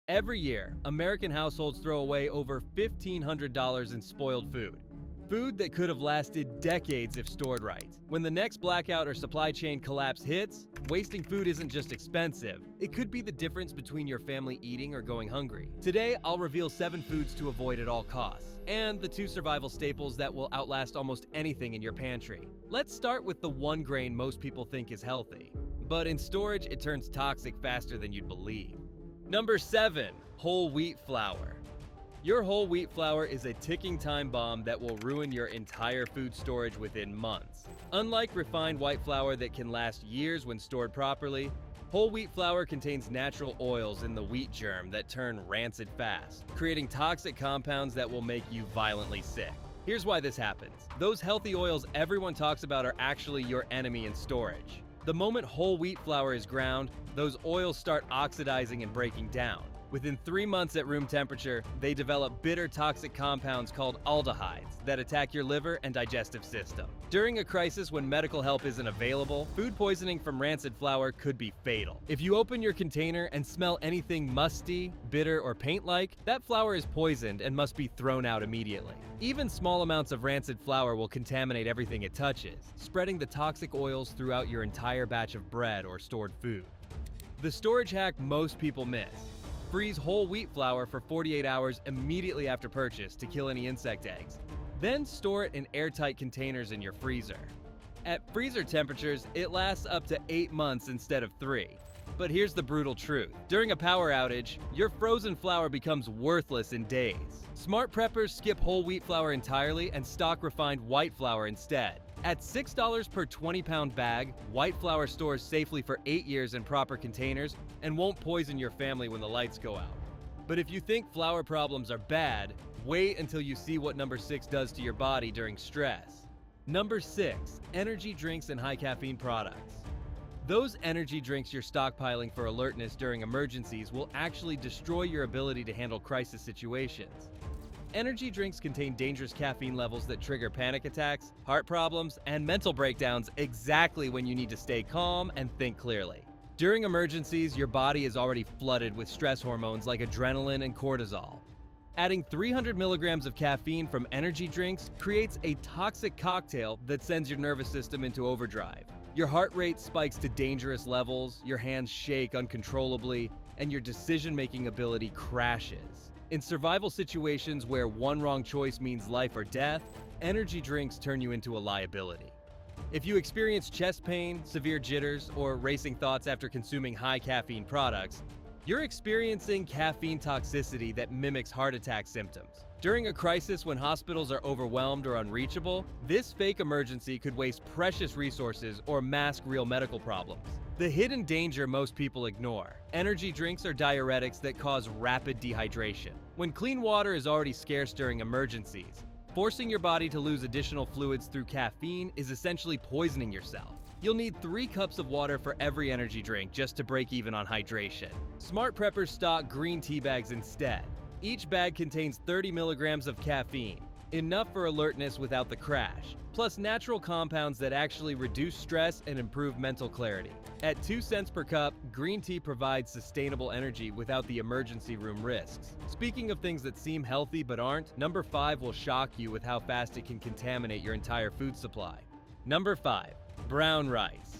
Every year, American households throw away over $1,500 in spoiled food. Food that could have lasted decades if stored right. When the next blackout or supply chain collapse hits, wasting food isn't just expensive, it could be the difference between your family eating or going hungry. Today, I'll reveal 7 foods to avoid at all costs, and the 2 survival staples that will outlast almost anything in your pantry. Let's start with the one grain most people think is healthy, but in storage, it turns toxic faster than you'd believe. Number 7. Whole wheat flour. Your whole wheat flour is a ticking time bomb that will ruin your entire food storage within months. Unlike refined white flour that can last years when stored properly, whole wheat flour contains natural oils in the wheat germ that turn rancid fast, creating toxic compounds that will make you violently sick. Here's why this happens. Those healthy oils everyone talks about are actually your enemy in storage. The moment whole wheat flour is ground, those oils start oxidizing and breaking down. Within 3 months at room temperature, they develop bitter toxic compounds called aldehydes that attack your liver and digestive system. During a crisis when medical help isn't available, food poisoning from rancid flour could be fatal. If you open your container and smell anything musty, bitter, or paint-like, that flour is poisoned and must be thrown out immediately. Even small amounts of rancid flour will contaminate everything it touches, spreading the toxic oils throughout your entire batch of bread or stored food. The storage hack most people miss. Freeze whole wheat flour for 48 hours immediately after purchase to kill any insect eggs. Then store it in airtight containers in your freezer. At freezer temperatures, it lasts up to 8 months instead of 3. But here's the brutal truth. During a power outage, your frozen flour becomes worthless in days. Smart preppers skip whole wheat flour entirely and stock refined white flour instead. At $6 per 20-pound bag, white flour stores safely for 8 years in proper containers and won't poison your family when the lights go out. But if you think flour problems are bad, wait until you see what number 6 does to your body during stress. Number 6. Energy drinks and high caffeine products. Those energy drinks you're stockpiling for alertness during emergencies will actually destroy your ability to handle crisis situations. Energy drinks contain dangerous caffeine levels that trigger panic attacks, heart problems, and mental breakdowns exactly when you need to stay calm and think clearly. During emergencies, your body is already flooded with stress hormones like adrenaline and cortisol. Adding 300 milligrams of caffeine from energy drinks creates a toxic cocktail that sends your nervous system into overdrive. Your heart rate spikes to dangerous levels, your hands shake uncontrollably, and your decision-making ability crashes. In survival situations where one wrong choice means life or death, energy drinks turn you into a liability. If you experience chest pain, severe jitters, or racing thoughts after consuming high caffeine products, you're experiencing caffeine toxicity that mimics heart attack symptoms. During a crisis when hospitals are overwhelmed or unreachable, this fake emergency could waste precious resources or mask real medical problems. The hidden danger most people ignore. Energy drinks are diuretics that cause rapid dehydration. When clean water is already scarce during emergencies, forcing your body to lose additional fluids through caffeine is essentially poisoning yourself. You'll need 3 cups of water for every energy drink just to break even on hydration. Smart preppers stock green tea bags instead. Each bag contains 30 milligrams of caffeine, enough for alertness without the crash, plus natural compounds that actually reduce stress and improve mental clarity. At 2 cents per cup, green tea provides sustainable energy without the emergency room risks. Speaking of things that seem healthy but aren't, number 5 will shock you with how fast it can contaminate your entire food supply. Number 5. Brown rice.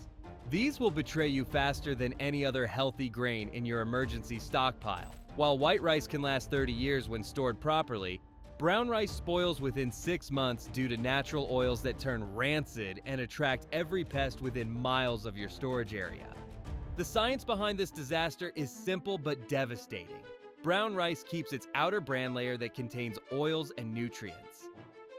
These will betray you faster than any other healthy grain in your emergency stockpile. While white rice can last 30 years when stored properly, brown rice spoils within 6 months due to natural oils that turn rancid and attract every pest within miles of your storage area. The science behind this disaster is simple but devastating. Brown rice keeps its outer bran layer that contains oils and nutrients.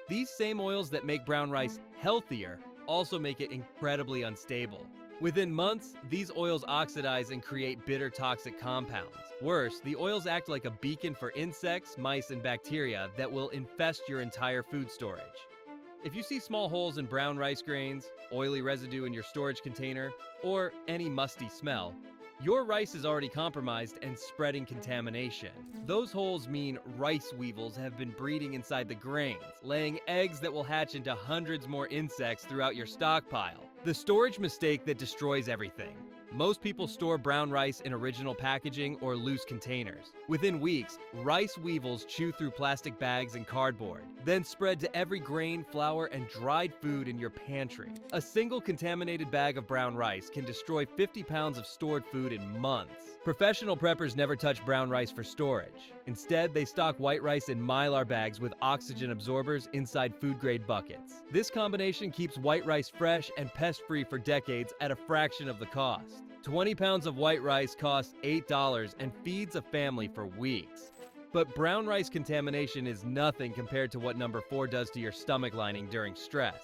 These same oils that make brown rice healthier also make it incredibly unstable. Within months, these oils oxidize and create bitter toxic compounds. Worse, the oils act like a beacon for insects, mice, and bacteria that will infest your entire food storage. If you see small holes in brown rice grains, oily residue in your storage container, or any musty smell, your rice is already compromised and spreading contamination. Those holes mean rice weevils have been breeding inside the grains, laying eggs that will hatch into hundreds more insects throughout your stockpile. The storage mistake that destroys everything. Most people store brown rice in original packaging or loose containers. Within weeks, rice weevils chew through plastic bags and cardboard, then spread to every grain, flour, and dried food in your pantry. A single contaminated bag of brown rice can destroy 50 pounds of stored food in months. Professional preppers never touch brown rice for storage. Instead, they stock white rice in Mylar bags with oxygen absorbers inside food-grade buckets. This combination keeps white rice fresh and pest-free for decades at a fraction of the cost. 20 pounds of white rice costs $8 and feeds a family for weeks. But brown rice contamination is nothing compared to what number 4 does to your stomach lining during stress.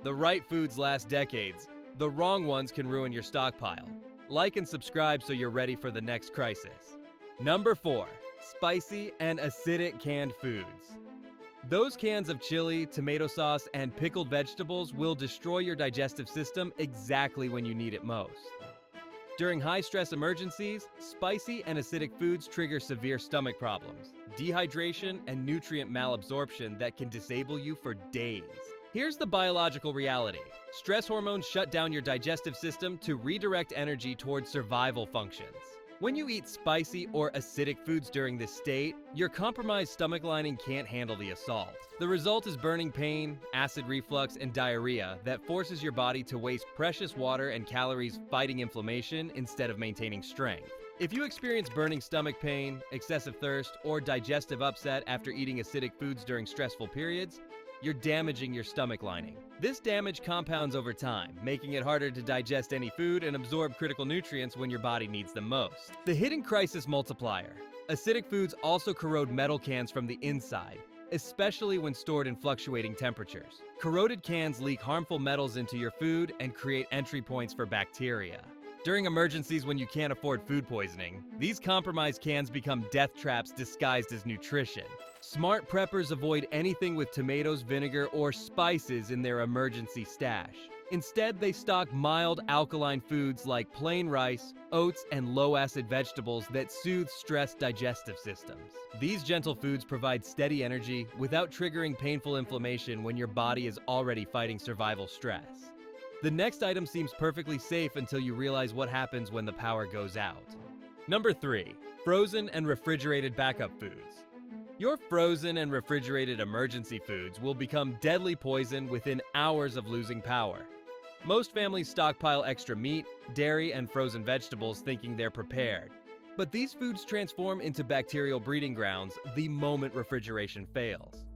The right foods last decades. The wrong ones can ruin your stockpile. Like and subscribe so you're ready for the next crisis. Number 4. Spicy and acidic canned foods. Those cans of chili, tomato sauce, and pickled vegetables will destroy your digestive system exactly when you need it most. During high-stress emergencies, spicy and acidic foods trigger severe stomach problems, dehydration, and nutrient malabsorption that can disable you for days. Here's the biological reality. Stress hormones shut down your digestive system to redirect energy towards survival functions. When you eat spicy or acidic foods during this state, your compromised stomach lining can't handle the assault. The result is burning pain, acid reflux, and diarrhea that forces your body to waste precious water and calories fighting inflammation instead of maintaining strength. If you experience burning stomach pain, excessive thirst, or digestive upset after eating acidic foods during stressful periods, you're damaging your stomach lining. This damage compounds over time, making it harder to digest any food and absorb critical nutrients when your body needs them most. The hidden crisis multiplier. Acidic foods also corrode metal cans from the inside, especially when stored in fluctuating temperatures. Corroded cans leak harmful metals into your food and create entry points for bacteria. During emergencies when you can't afford food poisoning, these compromised cans become death traps disguised as nutrition. Smart preppers avoid anything with tomatoes, vinegar, or spices in their emergency stash. Instead, they stock mild alkaline foods like plain rice, oats, and low-acid vegetables that soothe stressed digestive systems. These gentle foods provide steady energy without triggering painful inflammation when your body is already fighting survival stress. The next item seems perfectly safe until you realize what happens when the power goes out. Number 3. Frozen and refrigerated backup foods. Your frozen and refrigerated emergency foods will become deadly poison within hours of losing power. Most families stockpile extra meat, dairy, and frozen vegetables thinking they're prepared. But these foods transform into bacterial breeding grounds the moment refrigeration fails.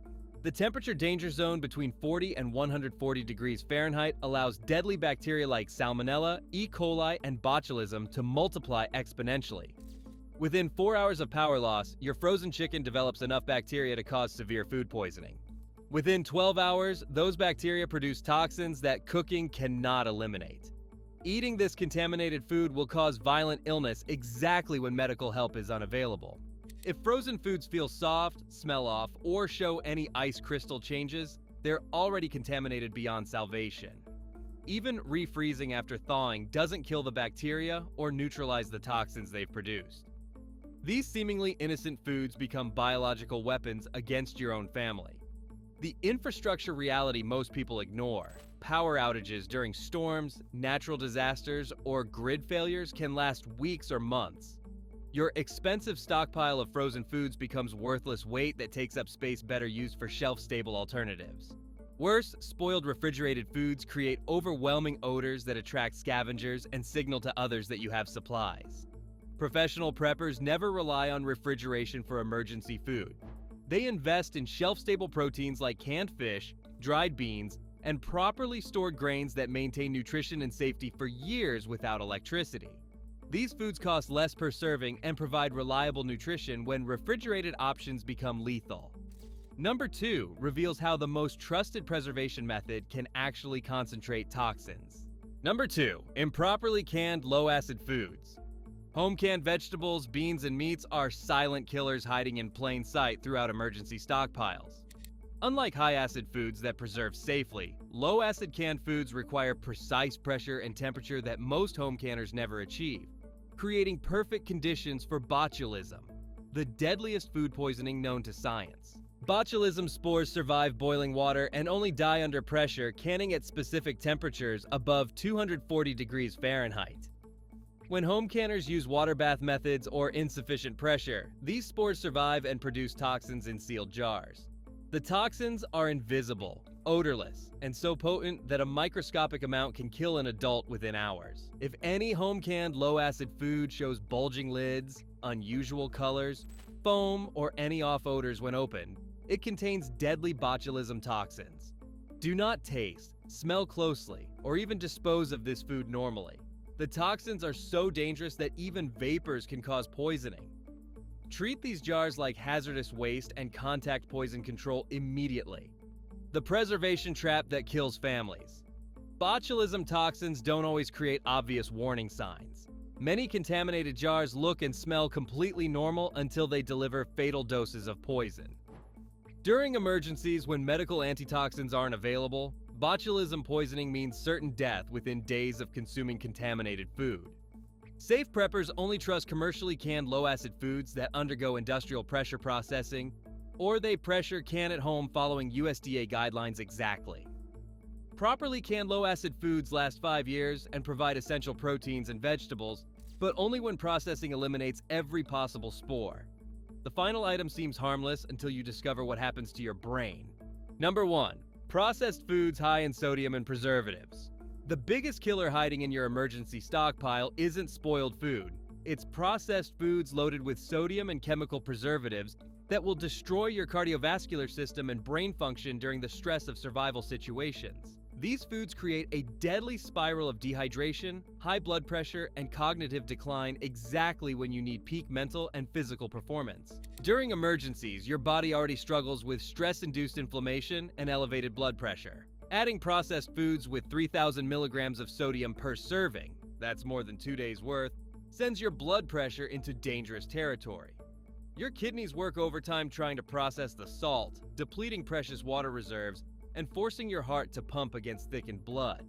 The temperature danger zone between 40 and 140 degrees Fahrenheit allows deadly bacteria like Salmonella, E. coli, and botulism to multiply exponentially. Within 4 hours of power loss, your frozen chicken develops enough bacteria to cause severe food poisoning. Within 12 hours, those bacteria produce toxins that cooking cannot eliminate. Eating this contaminated food will cause violent illness exactly when medical help is unavailable. If frozen foods feel soft, smell off, or show any ice crystal changes, they're already contaminated beyond salvation. Even refreezing after thawing doesn't kill the bacteria or neutralize the toxins they've produced. These seemingly innocent foods become biological weapons against your own family. The infrastructure reality most people ignore, power outages during storms, natural disasters, or grid failures can last weeks or months. Your expensive stockpile of frozen foods becomes worthless weight that takes up space better used for shelf-stable alternatives. Worse, spoiled refrigerated foods create overwhelming odors that attract scavengers and signal to others that you have supplies. Professional preppers never rely on refrigeration for emergency food. They invest in shelf-stable proteins like canned fish, dried beans, and properly stored grains that maintain nutrition and safety for years without electricity. These foods cost less per serving and provide reliable nutrition when refrigerated options become lethal. Number 2 reveals how the most trusted preservation method can actually concentrate toxins. Number 2, improperly canned low-acid foods. Home canned vegetables, beans, and meats are silent killers hiding in plain sight throughout emergency stockpiles. Unlike high-acid foods that preserve safely, low-acid canned foods require precise pressure and temperature that most home canners never achieve, creating perfect conditions for botulism, the deadliest food poisoning known to science. Botulism spores survive boiling water and only die under pressure, canning at specific temperatures above 240 degrees Fahrenheit. When home canners use water bath methods or insufficient pressure, these spores survive and produce toxins in sealed jars. The toxins are invisible, odorless, and so potent that a microscopic amount can kill an adult within hours. If any home-canned low-acid food shows bulging lids, unusual colors, foam, or any off odors when opened, it contains deadly botulism toxins. Do not taste, smell closely, or even dispose of this food normally. The toxins are so dangerous that even vapors can cause poisoning. Treat these jars like hazardous waste and contact poison control immediately. The preservation trap that kills families. Botulism toxins don't always create obvious warning signs. Many contaminated jars look and smell completely normal until they deliver fatal doses of poison. During emergencies when medical antitoxins aren't available, botulism poisoning means certain death within days of consuming contaminated food. Safe preppers only trust commercially canned low-acid foods that undergo industrial pressure processing, or they pressure can at home following USDA guidelines exactly. Properly canned low-acid foods last 5 years and provide essential proteins and vegetables, but only when processing eliminates every possible spore. The final item seems harmless until you discover what happens to your brain. Number 1. Processed foods high in sodium and preservatives. The biggest killer hiding in your emergency stockpile isn't spoiled food. It's processed foods loaded with sodium and chemical preservatives that will destroy your cardiovascular system and brain function during the stress of survival situations. These foods create a deadly spiral of dehydration, high blood pressure, and cognitive decline exactly when you need peak mental and physical performance. During emergencies, your body already struggles with stress-induced inflammation and elevated blood pressure. Adding processed foods with 3,000 milligrams of sodium per serving, that's more than 2 days' worth, sends your blood pressure into dangerous territory. Your kidneys work overtime trying to process the salt, depleting precious water reserves, and forcing your heart to pump against thickened blood.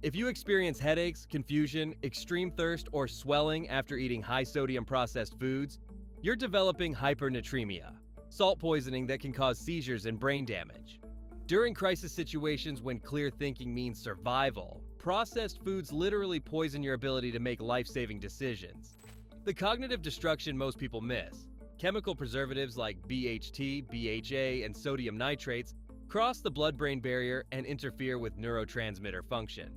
If you experience headaches, confusion, extreme thirst, or swelling after eating high-sodium processed foods, you're developing hypernatremia, salt poisoning that can cause seizures and brain damage. During crisis situations when clear thinking means survival, processed foods literally poison your ability to make life-saving decisions. The cognitive destruction most people miss. Chemical preservatives like BHT, BHA, and sodium nitrates cross the blood-brain barrier and interfere with neurotransmitter function.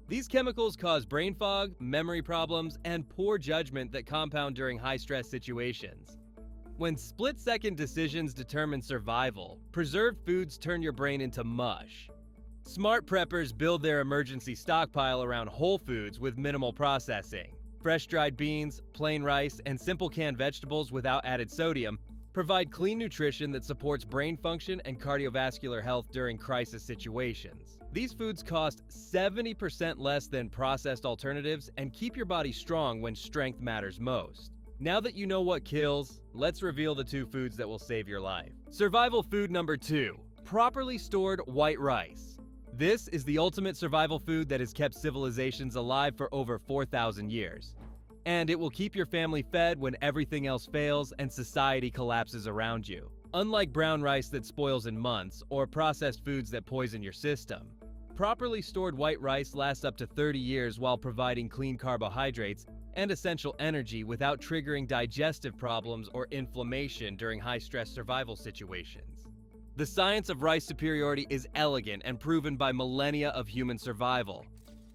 These chemicals cause brain fog, memory problems, and poor judgment that compound during high-stress situations. When split-second decisions determine survival, preserved foods turn your brain into mush. Smart preppers build their emergency stockpile around whole foods with minimal processing. Fresh dried beans, plain rice, and simple canned vegetables without added sodium provide clean nutrition that supports brain function and cardiovascular health during crisis situations. These foods cost 70% less than processed alternatives and keep your body strong when strength matters most. Now that you know what kills, let's reveal the 2 foods that will save your life. Survival food number 2, properly stored white rice. This is the ultimate survival food that has kept civilizations alive for over 4,000 years. And it will keep your family fed when everything else fails and society collapses around you. Unlike brown rice that spoils in months or processed foods that poison your system, properly stored white rice lasts up to 30 years while providing clean carbohydrates and essential energy without triggering digestive problems or inflammation during high-stress survival situations. The science of rice superiority is elegant and proven by millennia of human survival.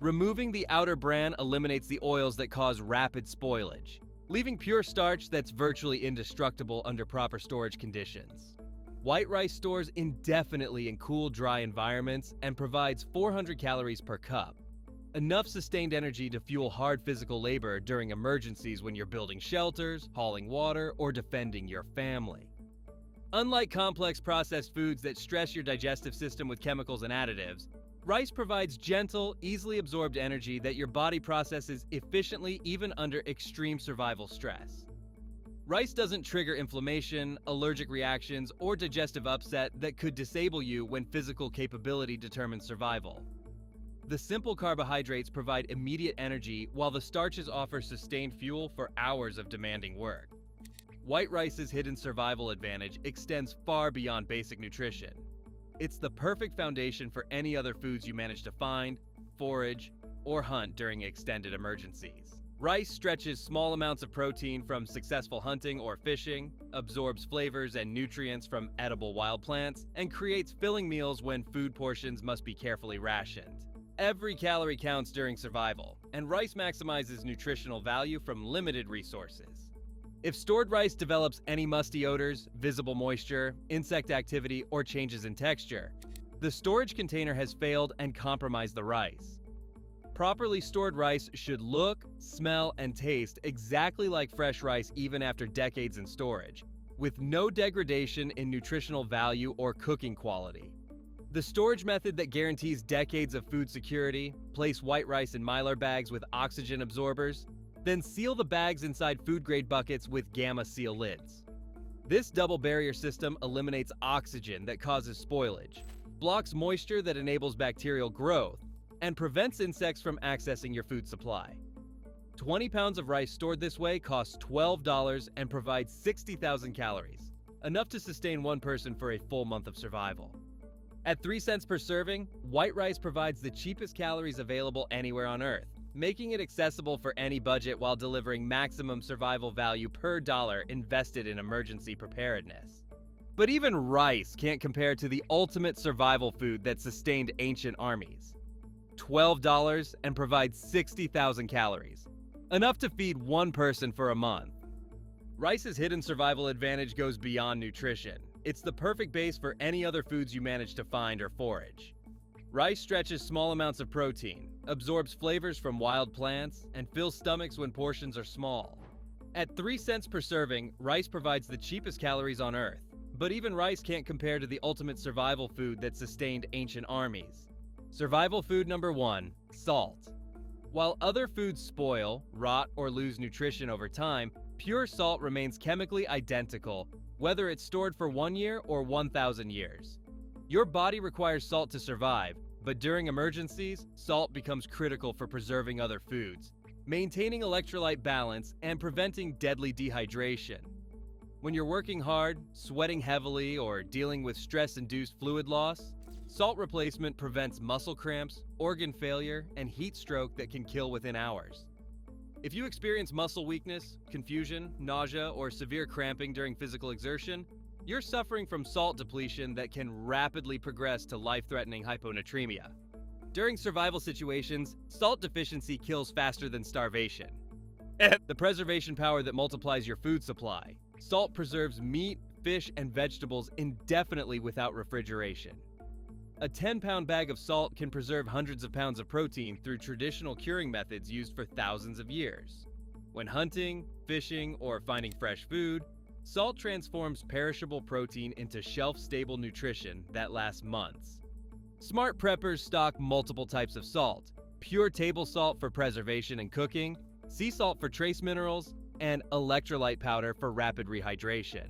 Removing the outer bran eliminates the oils that cause rapid spoilage, leaving pure starch that's virtually indestructible under proper storage conditions. White rice stores indefinitely in cool, dry environments and provides 400 calories per cup, enough sustained energy to fuel hard physical labor during emergencies when you're building shelters, hauling water, or defending your family. Unlike complex processed foods that stress your digestive system with chemicals and additives, rice provides gentle, easily absorbed energy that your body processes efficiently even under extreme survival stress. Rice doesn't trigger inflammation, allergic reactions, or digestive upset that could disable you when physical capability determines survival. The simple carbohydrates provide immediate energy while the starches offer sustained fuel for hours of demanding work. White rice's hidden survival advantage extends far beyond basic nutrition. It's the perfect foundation for any other foods you manage to find, forage, or hunt during extended emergencies. Rice stretches small amounts of protein from successful hunting or fishing, absorbs flavors and nutrients from edible wild plants, and creates filling meals when food portions must be carefully rationed. Every calorie counts during survival, and rice maximizes nutritional value from limited resources. If stored rice develops any musty odors, visible moisture, insect activity, or changes in texture, the storage container has failed and compromised the rice. Properly stored rice should look, smell, and taste exactly like fresh rice even after decades in storage, with no degradation in nutritional value or cooking quality. The storage method that guarantees decades of food security: place white rice in Mylar bags with oxygen absorbers, then seal the bags inside food-grade buckets with Gamma Seal lids. This double barrier system eliminates oxygen that causes spoilage, blocks moisture that enables bacterial growth, and prevents insects from accessing your food supply. 20 pounds of rice stored this way costs $12 and provides 60,000 calories, enough to sustain one person for a full month of survival. At 3 cents per serving, white rice provides the cheapest calories available anywhere on Earth, making it accessible for any budget while delivering maximum survival value per dollar invested in emergency preparedness. But even rice can't compare to the ultimate survival food that sustained ancient armies. $12 and provides 60,000 calories, enough to feed one person for a month. Rice's hidden survival advantage goes beyond nutrition. It's the perfect base for any other foods you manage to find or forage. Rice stretches small amounts of protein, absorbs flavors from wild plants, and fills stomachs when portions are small. At 3 cents per serving, rice provides the cheapest calories on Earth. But even rice can't compare to the ultimate survival food that sustained ancient armies. Survival food number 1, salt. While other foods spoil, rot, or lose nutrition over time, pure salt remains chemically identical, whether it's stored for 1 year or 1,000 years. Your body requires salt to survive, but during emergencies, salt becomes critical for preserving other foods, maintaining electrolyte balance, and preventing deadly dehydration. When you're working hard, sweating heavily, or dealing with stress-induced fluid loss, salt replacement prevents muscle cramps, organ failure, and heat stroke that can kill within hours. If you experience muscle weakness, confusion, nausea, or severe cramping during physical exertion, you're suffering from salt depletion that can rapidly progress to life-threatening hyponatremia. During survival situations, salt deficiency kills faster than starvation. The preservation power that multiplies your food supply. Salt preserves meat, fish, and vegetables indefinitely without refrigeration. A 10-pound bag of salt can preserve hundreds of pounds of protein through traditional curing methods used for thousands of years. When hunting, fishing, or finding fresh food, salt transforms perishable protein into shelf-stable nutrition that lasts months. Smart preppers stock multiple types of salt: pure table salt for preservation and cooking, sea salt for trace minerals, and electrolyte powder for rapid rehydration.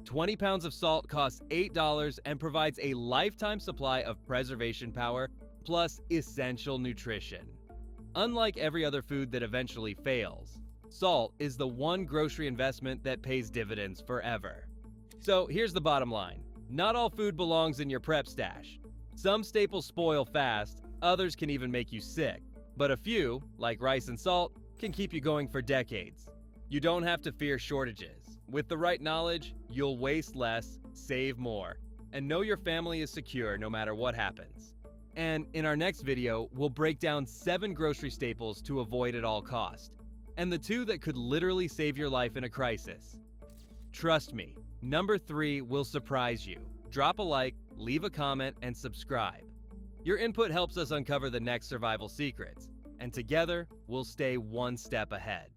20 pounds of salt costs $8 and provides a lifetime supply of preservation power plus essential nutrition. Unlike every other food that eventually fails, salt is the one grocery investment that pays dividends forever. So here's the bottom line. Not all food belongs in your prep stash. Some staples spoil fast, others can even make you sick. But a few, like rice and salt, can keep you going for decades. You don't have to fear shortages. With the right knowledge, you'll waste less, save more, and know your family is secure no matter what happens. And in our next video, we'll break down 7 grocery staples to avoid at all cost, and the 2 that could literally save your life in a crisis. Trust me, number 3 will surprise you. Drop a like, leave a comment, and subscribe. Your input helps us uncover the next survival secrets, and together, we'll stay one step ahead.